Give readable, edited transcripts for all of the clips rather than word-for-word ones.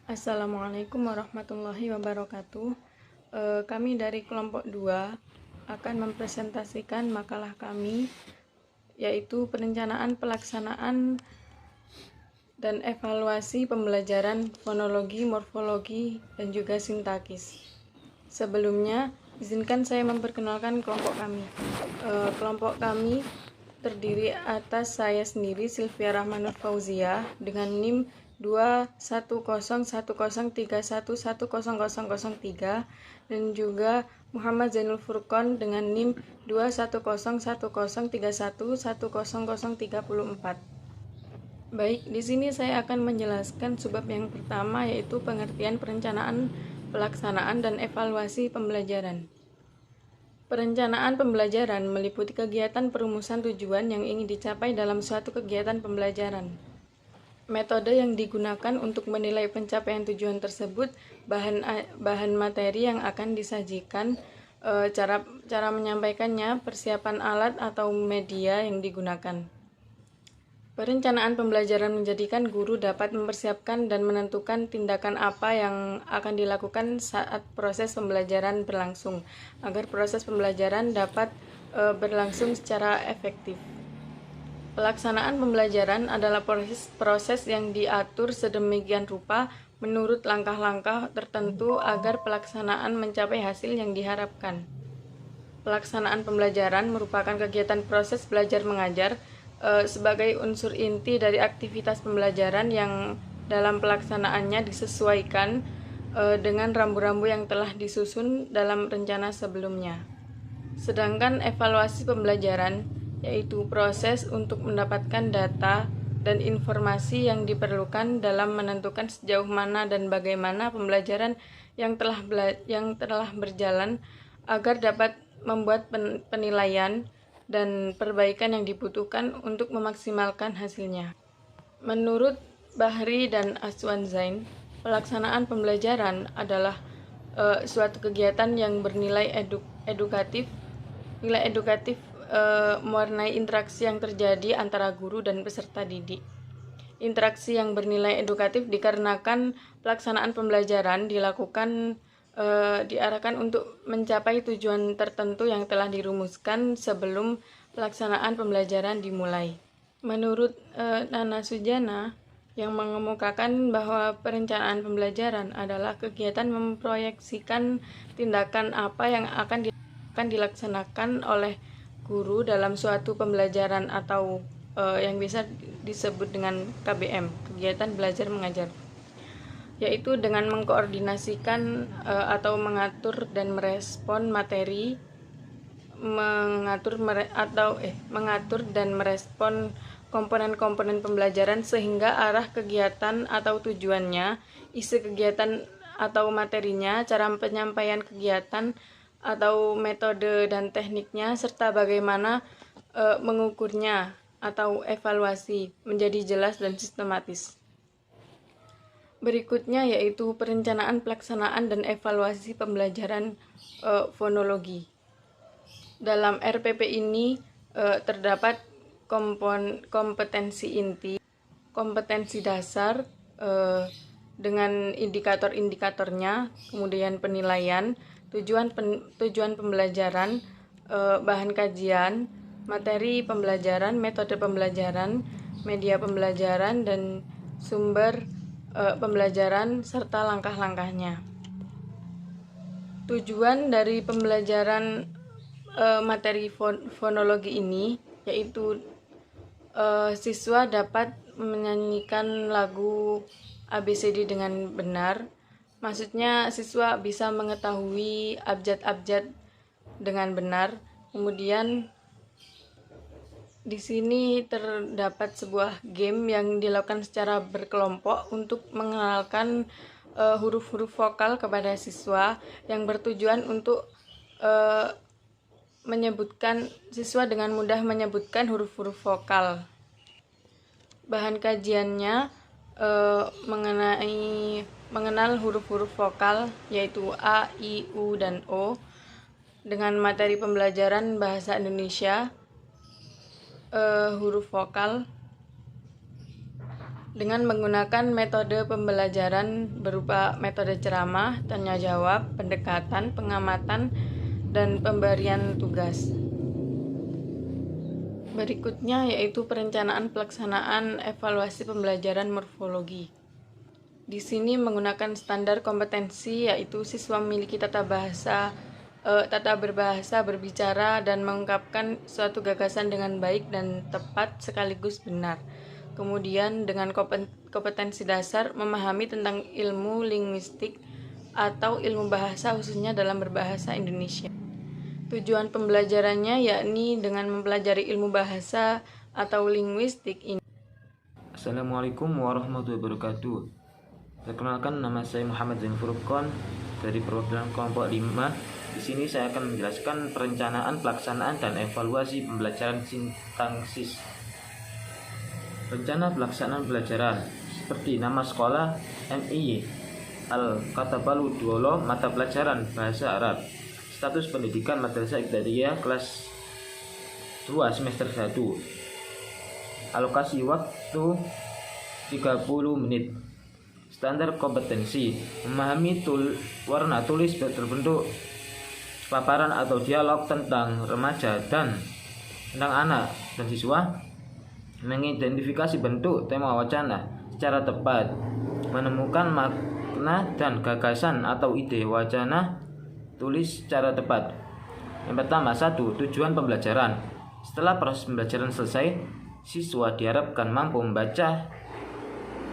Assalamualaikum warahmatullahi wabarakatuh. Kami dari kelompok 2 akan mempresentasikan makalah kami, yaitu perencanaan, pelaksanaan, dan evaluasi pembelajaran fonologi, morfologi, dan juga sintakis. Sebelumnya, izinkan saya memperkenalkan kelompok kami. Kelompok kami terdiri atas saya sendiri, Sylvia Rahmanur Fauzia, dengan NIM 21010311003, dan juga Muhammad Zainul Furqon dengan NIM 2101031100304. Baik, di sini saya akan menjelaskan subbab yang pertama, yaitu pengertian perencanaan, pelaksanaan, dan evaluasi pembelajaran. Perencanaan pembelajaran meliputi kegiatan perumusan tujuan yang ingin dicapai dalam suatu kegiatan pembelajaran. Metode yang digunakan untuk menilai pencapaian tujuan tersebut, bahan materi yang akan disajikan, cara menyampaikannya, persiapan alat atau media yang digunakan. Perencanaan pembelajaran menjadikan guru dapat mempersiapkan dan menentukan tindakan apa yang akan dilakukan saat proses pembelajaran berlangsung, agar proses pembelajaran dapat berlangsung secara efektif. Pelaksanaan pembelajaran adalah proses yang diatur sedemikian rupa menurut langkah-langkah tertentu agar pelaksanaan mencapai hasil yang diharapkan. Pelaksanaan pembelajaran merupakan kegiatan proses belajar mengajar sebagai unsur inti dari aktivitas pembelajaran yang dalam pelaksanaannya disesuaikan dengan rambu-rambu yang telah disusun dalam rencana sebelumnya. Sedangkan evaluasi pembelajaran yaitu proses untuk mendapatkan data dan informasi yang diperlukan dalam menentukan sejauh mana dan bagaimana pembelajaran yang telah berjalan agar dapat membuat penilaian dan perbaikan yang dibutuhkan untuk memaksimalkan hasilnya. Menurut Bahri dan Aswan Zain, pelaksanaan pembelajaran adalah suatu kegiatan yang bernilai edukatif. Nilai edukatif mewarnai interaksi yang terjadi antara guru dan peserta didik. Interaksi yang bernilai edukatif dikarenakan pelaksanaan pembelajaran diarahkan untuk mencapai tujuan tertentu yang telah dirumuskan sebelum pelaksanaan pembelajaran dimulai. Menurut Nana Sujana, yang mengemukakan bahwa perencanaan pembelajaran adalah kegiatan memproyeksikan tindakan apa yang akan dilaksanakan oleh guru dalam suatu pembelajaran atau yang bisa disebut dengan KBM, kegiatan belajar mengajar, yaitu dengan mengkoordinasikan atau mengatur dan merespon materi, mengatur dan merespon komponen-komponen pembelajaran sehingga arah kegiatan atau tujuannya, isi kegiatan atau materinya, cara penyampaian kegiatan atau metode dan tekniknya, serta bagaimana mengukurnya atau evaluasi menjadi jelas dan sistematis. Berikutnya yaitu perencanaan, pelaksanaan, dan evaluasi pembelajaran fonologi. Dalam RPP ini terdapat kompetensi inti, kompetensi dasar dengan indikator-indikatornya, kemudian penilaian, tujuan pembelajaran, bahan kajian, materi pembelajaran, metode pembelajaran, media pembelajaran, dan sumber pembelajaran serta langkah-langkahnya. Tujuan dari pembelajaran materi fonologi ini yaitu siswa dapat menyanyikan lagu ABCD dengan benar. Maksudnya siswa bisa mengetahui abjad-abjad dengan benar. Kemudian di sini terdapat sebuah game yang dilakukan secara berkelompok untuk mengenalkan huruf-huruf vokal kepada siswa, yang bertujuan untuk siswa dengan mudah menyebutkan huruf-huruf vokal. Bahan kajiannya mengenal huruf-huruf vokal yaitu A, I, U, dan O dengan materi pembelajaran bahasa Indonesia, huruf vokal, dengan menggunakan metode pembelajaran berupa metode ceramah, tanya jawab, pendekatan, pengamatan, dan pemberian tugas. Berikutnya yaitu perencanaan pelaksanaan evaluasi pembelajaran morfologi. Di sini menggunakan standar kompetensi yaitu siswa memiliki tata berbahasa, berbicara, dan mengungkapkan suatu gagasan dengan baik dan tepat sekaligus benar. Kemudian dengan kompetensi dasar memahami tentang ilmu linguistik atau ilmu bahasa khususnya dalam berbahasa Indonesia. Tujuan pembelajarannya yakni dengan mempelajari ilmu bahasa atau linguistik ini. Assalamualaikum warahmatullahi wabarakatuh. Perkenalkan, nama saya Muhammad Zain Furqon dari perwakilan kelompok 5. Di sini saya akan menjelaskan perencanaan, pelaksanaan, dan evaluasi pembelajaran sintaksis. Rencana pelaksanaan pembelajaran seperti nama sekolah MI Al-Katabalu Duolo, mata pelajaran bahasa Arab, status pendidikan Madrasah Ibtidaiyah kelas 2 semester 1, alokasi waktu 30 menit, standar kompetensi memahami warna tulis berbentuk paparan atau dialog tentang remaja dan tentang anak dan siswa, mengidentifikasi bentuk tema wacana secara tepat, menemukan makna dan gagasan atau ide wacana tulis secara tepat. Yang pertama, 1. Tujuan pembelajaran. Setelah proses pembelajaran selesai, siswa diharapkan mampu membaca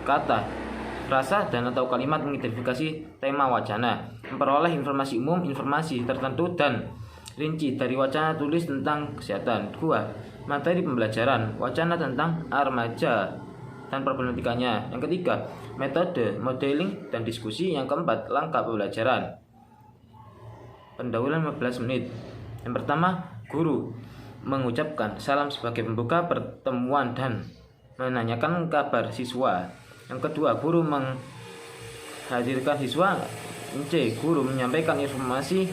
kata, frasa, dan atau kalimat mengidentifikasi tema wacana, memperoleh informasi umum, informasi tertentu dan rinci dari wacana tulis tentang kesehatan. 2. Materi pembelajaran, wacana tentang remaja dan problematikanya. Yang ketiga, metode, modeling, dan diskusi. Yang keempat, langkah pembelajaran. Pendahuluan 15 menit. Yang pertama, guru mengucapkan salam sebagai pembuka pertemuan dan menanyakan kabar siswa. Yang kedua, guru menghadirkan siswa. C. Guru menyampaikan informasi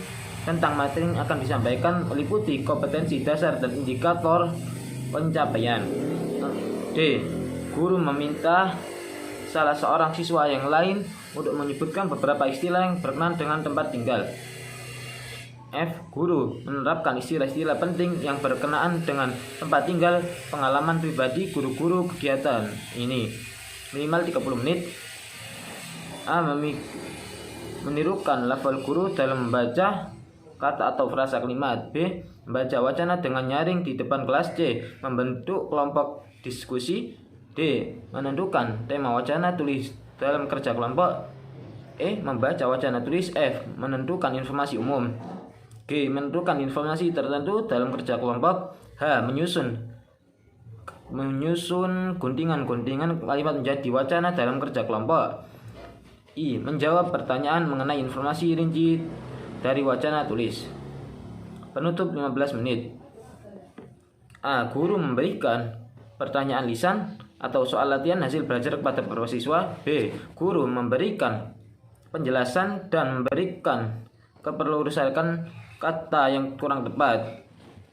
tentang materi yang akan disampaikan, meliputi kompetensi dasar dan indikator pencapaian. D. Guru meminta salah seorang siswa yang lain untuk menyebutkan beberapa istilah yang berkenaan dengan tempat tinggal. F. Guru menerapkan istilah-istilah penting yang berkenaan dengan tempat tinggal, pengalaman pribadi guru-guru kegiatan ini. Minimal 30 menit. A. Menirukan level guru dalam membaca kata atau frasa kalimat. B. Membaca wacana dengan nyaring di depan kelas. C. Membentuk kelompok diskusi. D. Menentukan tema wacana tulis dalam kerja kelompok. E. Membaca wacana tulis. F. Menentukan informasi umum. G. Menentukan informasi tertentu dalam kerja kelompok. H. Menyusun guntingan-guntingan kalimat menjadi wacana dalam kerja kelompok. I. Menjawab pertanyaan mengenai informasi rinci dari wacana tulis. Penutup 15 menit. A. Guru memberikan pertanyaan lisan atau soal latihan hasil belajar kepada para siswa. B. Guru memberikan penjelasan dan memberikan keperluan kata yang kurang tepat.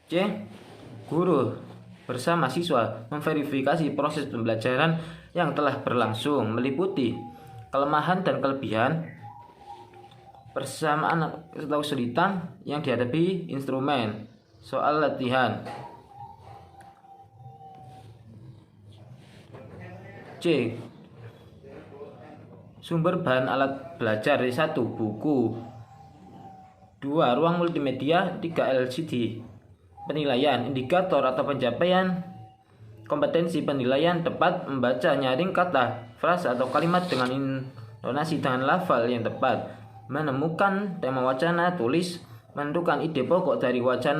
C. Guru bersama siswa memverifikasi proses pembelajaran yang telah berlangsung, meliputi kelemahan dan kelebihan, persamaan atau kesulitan yang dihadapi instrumen, soal latihan. C. Sumber bahan alat belajar. 1. Buku. 2. Ruang multimedia. 3. LCD. Penilaian, indikator atau pencapaian kompetensi penilaian tepat membaca nyaring kata, frasa atau kalimat dengan intonasi dengan lafal yang tepat, menemukan tema wacana tulis, menentukan ide pokok dari wacana